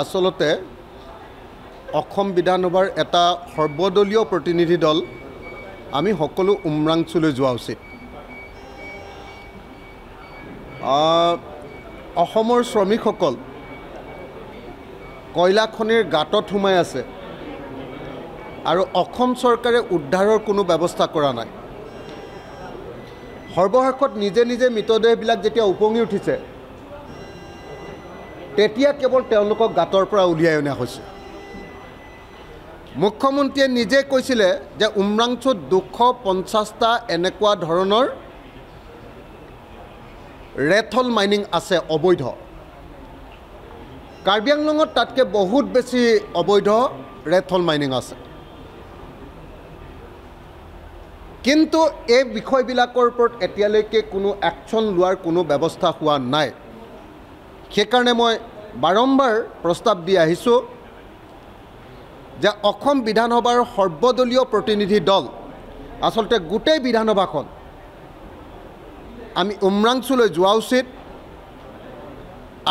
আচলতে অসম বিধানসভাৰ এটা সৰ্বদলীয় প্ৰতিনিধি দল আমি সকলো উমৰাংচুলৈ যোৱা উচিত। অসমৰ শ্ৰমিকসকল কয়লা খনিৰ গাঁতত সোমাই আছে আৰু অসম চৰকাৰে উদ্ধাৰৰ কোনো ব্যৱস্থা কৰা নাই। সৰ্বশেষত নিজে নিজে মৃতদেহবিলাক যেতিয়া উপঙি উঠিছে তেতিয়া কেৱল তেওঁলোকক গাঁতৰ পৰা উলিয়াই অনা হৈছে। মুখ্যমন্ত্ৰীয়ে নিজে কৈছিলে যে উমৰাংচুত 250টা এনেকুৱা ধৰণৰ ৰেথল মাইনিং আছে অবৈধ। কাৰ্বি আংলঙত তাতকৈ বহুত বেছি অবৈধ ৰেথল মাইনিং আছে। কিন্তু এই বিষয়বিলাকৰ ওপৰত এতিয়ালৈকে কোনো একশ্যন লোৱাৰ কোনো ব্যৱস্থা হোৱা নাই। সেইকাৰণে মই বাৰম্বাৰ প্ৰস্তাৱ দি আহিছোঁ যে অসম বিধানসভাৰ সৰ্বদলীয় প্ৰতিনিধি দল আচলতে গোটেই বিধানসভাখন আমি উমৰাংচুলৈ যোৱা উচিত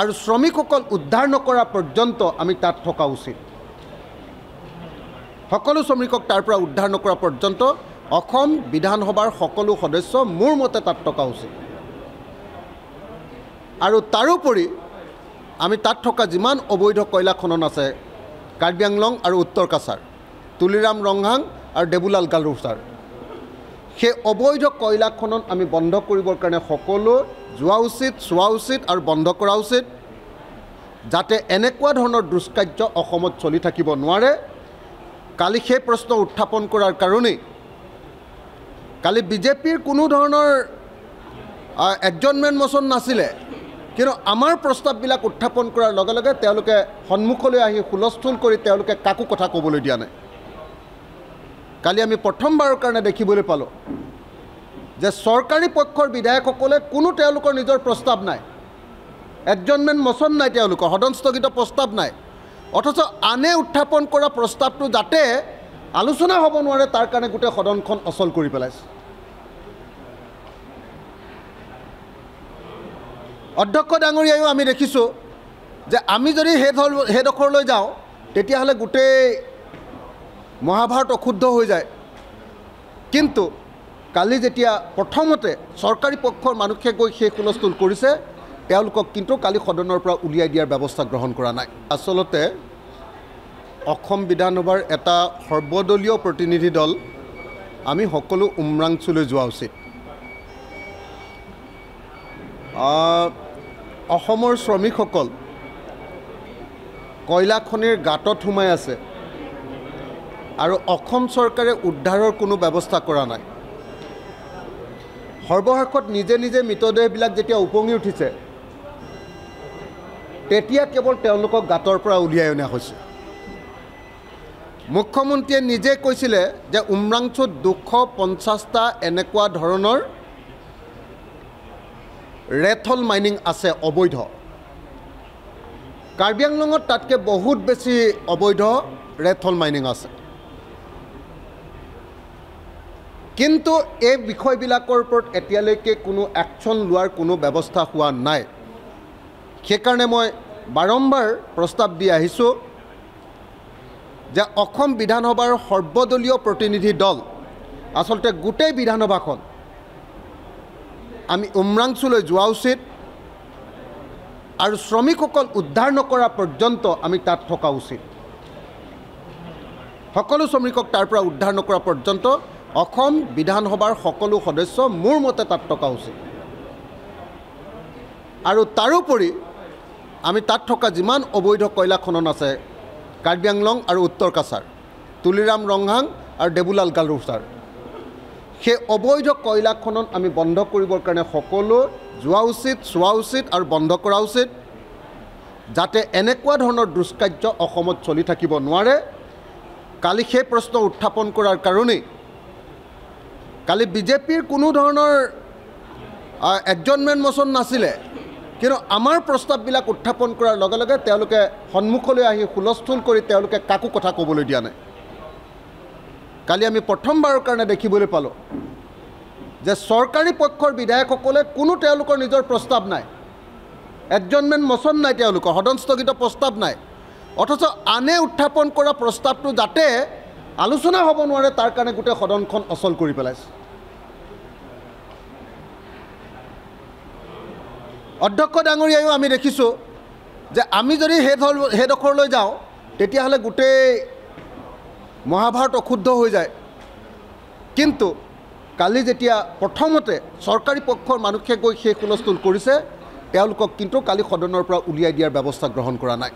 আৰু শ্ৰমিকসকল উদ্ধাৰ নকৰা পৰ্যন্ত আমি তাত থকা উচিত। সকলো শ্ৰমিকক তাৰ পৰা উদ্ধাৰ নকৰা পৰ্যন্ত অসম বিধানসভাৰ সকলো সদস্য মোৰ মতে তাত থকা উচিত। আৰু তাৰোপৰি আমি তাত থকা যিমান অবৈধ কয়লা খনন আছে কাৰ্বি আংলং আৰু উত্তৰ কাছাৰ, তুলিৰাম ৰংহাং আৰু দেবুলাল গালুছাৰ, সেই অবৈধ কয়লা খনন আমি বন্ধ কৰিবৰ কাৰণে সকলো যোৱা উচিত, চোৱা উচিত আৰু বন্ধ কৰা উচিত, যাতে এনেকুৱা ধৰণৰ দুষ্কাৰ্য অসমত চলি থাকিব নোৱাৰে। কালি সেই প্ৰশ্ন উত্থাপন কৰাৰ কাৰণেই কালি বিজেপিৰ কোনো ধৰণৰ এডজৰ্ণমেণ্ট মোচন নাছিলে, কিন্তু আমাৰ প্ৰস্তাৱবিলাক উত্থাপন কৰাৰ লগে লগে তেওঁলোকে সন্মুখলৈ আহি হুলস্থুল কৰি তেওঁলোকে কাকো কথা ক'বলৈ দিয়া নাই। কালি আমি প্ৰথমবাৰৰ কাৰণে দেখিবলৈ পালোঁ যে চৰকাৰী পক্ষৰ বিধায়কসকলে কোনো তেওঁলোকৰ নিজৰ প্ৰস্তাৱ নাই, এডজৰ্ণমেণ্ট মোচন নাই, তেওঁলোকৰ সদন স্থগিত প্ৰস্তাৱ নাই, অথচ আনে উত্থাপন কৰা প্ৰস্তাৱটো যাতে আলোচনা হ'ব নোৱাৰে তাৰ কাৰণে গোটেই সদনখন অচল কৰি পেলাইছে। অধ্যক্ষ ডাঙৰীয়ায়ো আমি দেখিছোঁ যে আমি যদি সেইডোখৰলৈ যাওঁ তেতিয়াহ'লে গোটেই মহাভাৰত অশুদ্ধ হৈ যায়। কিন্তু কালি যেতিয়া প্ৰথমতে চৰকাৰী পক্ষৰ মানুহে গৈ সেই হুলস্থুল কৰিছে তেওঁলোকক কিন্তু কালি সদনৰ পৰা উলিয়াই দিয়াৰ ব্যৱস্থা গ্ৰহণ কৰা নাই। আচলতে অসম বিধানসভাৰ এটা সৰ্বদলীয় প্ৰতিনিধি দল আমি সকলো উমৰাংচুলৈ যোৱা উচিত। অসমৰ শ্ৰমিকসকল কয়লা খনিৰ গাঁতত সোমাই আছে আৰু অসম চৰকাৰে উদ্ধাৰৰ কোনো ব্যৱস্থা কৰা নাই। সৰ্বশেষত নিজে নিজে মৃতদেহবিলাক যেতিয়া উপঙি উঠিছে তেতিয়া কেৱল তেওঁলোকক গাঁতৰ পৰা উলিয়াই অনা হৈছে। মুখ্যমন্ত্ৰীয়ে নিজে কৈছিলে যে উমৰাংচুত 250টা এনেকুৱা ধৰণৰ ৰেথল মাইনিং আছে অবৈধ। কাৰ্বি আংলঙত তাতকৈ বহুত বেছি অবৈধ ৰেথল মাইনিং আছে। কিন্তু এই বিষয়বিলাকৰ ওপৰত এতিয়ালৈকে কোনো একশ্যন লোৱাৰ কোনো ব্যৱস্থা হোৱা নাই। সেইকাৰণে মই বাৰম্বাৰ প্ৰস্তাৱ দি আহিছোঁ যে অসম বিধানসভাৰ সৰ্বদলীয় প্ৰতিনিধি দল আচলতে গোটেই বিধানসভাখন আমি উমৰাংচুলৈ যোৱা উচিত আৰু শ্ৰমিকসকল উদ্ধাৰ নকৰা পৰ্যন্ত আমি তাত থকা উচিত। সকলো শ্ৰমিকক তাৰ পৰা উদ্ধাৰ নকৰা পৰ্যন্ত অসম বিধানসভাৰ সকলো সদস্য মোৰ মতে তাত থকা উচিত। আৰু তাৰোপৰি আমি তাত থকা যিমান অবৈধ কয়লা খনন আছে কাৰ্বি আংলং আৰু উত্তৰ কাছাৰ, তুলিৰাম ৰংহাং আৰু দেবুলাল গালুছাৰ, সেই অবৈধ কয়লা খনন আমি বন্ধ কৰিবৰ কাৰণে সকলো যোৱা উচিত, চোৱা উচিত আৰু বন্ধ কৰা উচিত, যাতে এনেকুৱা ধৰণৰ দুষ্কাৰ্য অসমত চলি থাকিব নোৱাৰে। কালি সেই প্ৰশ্ন উত্থাপন কৰাৰ কাৰণেই কালি বিজেপিৰ কোনো ধৰণৰ এডজৰ্ণমেণ্ট মোচন নাছিলে, কিন্তু আমাৰ প্ৰস্তাৱবিলাক উত্থাপন কৰাৰ লগে লগে তেওঁলোকে সন্মুখলৈ আহি হুলস্থুল কৰি তেওঁলোকে কাকো কথা ক'বলৈ দিয়া নাই। কালি আমি প্ৰথমবাৰৰ কাৰণে দেখিবলৈ পালোঁ যে চৰকাৰী পক্ষৰ বিধায়কসকলে কোনো তেওঁলোকৰ নিজৰ প্ৰস্তাৱ নাই, এডজৰ্ণমেণ্ট মোচন নাই, তেওঁলোকৰ সদন স্থগিত প্ৰস্তাৱ নাই, অথচ আনে উত্থাপন কৰা প্ৰস্তাৱটো যাতে আলোচনা হ'ব নোৱাৰে তাৰ কাৰণে গোটেই সদনখন অচল কৰি পেলাইছে। অধ্যক্ষ ডাঙৰীয়াইও আমি দেখিছোঁ যে আমি যদি সেইডোখৰলৈ যাওঁ তেতিয়াহ'লে গোটেই মহাভাৰত অশুদ্ধ হৈ যায়। কিন্তু কালি যেতিয়া প্ৰথমতে চৰকাৰী পক্ষৰ মানুহে গৈ সেই হুলস্থুল কৰিছে তেওঁলোকক কিন্তু কালি সদনৰ পৰা উলিয়াই দিয়াৰ ব্যৱস্থা গ্ৰহণ কৰা নাই।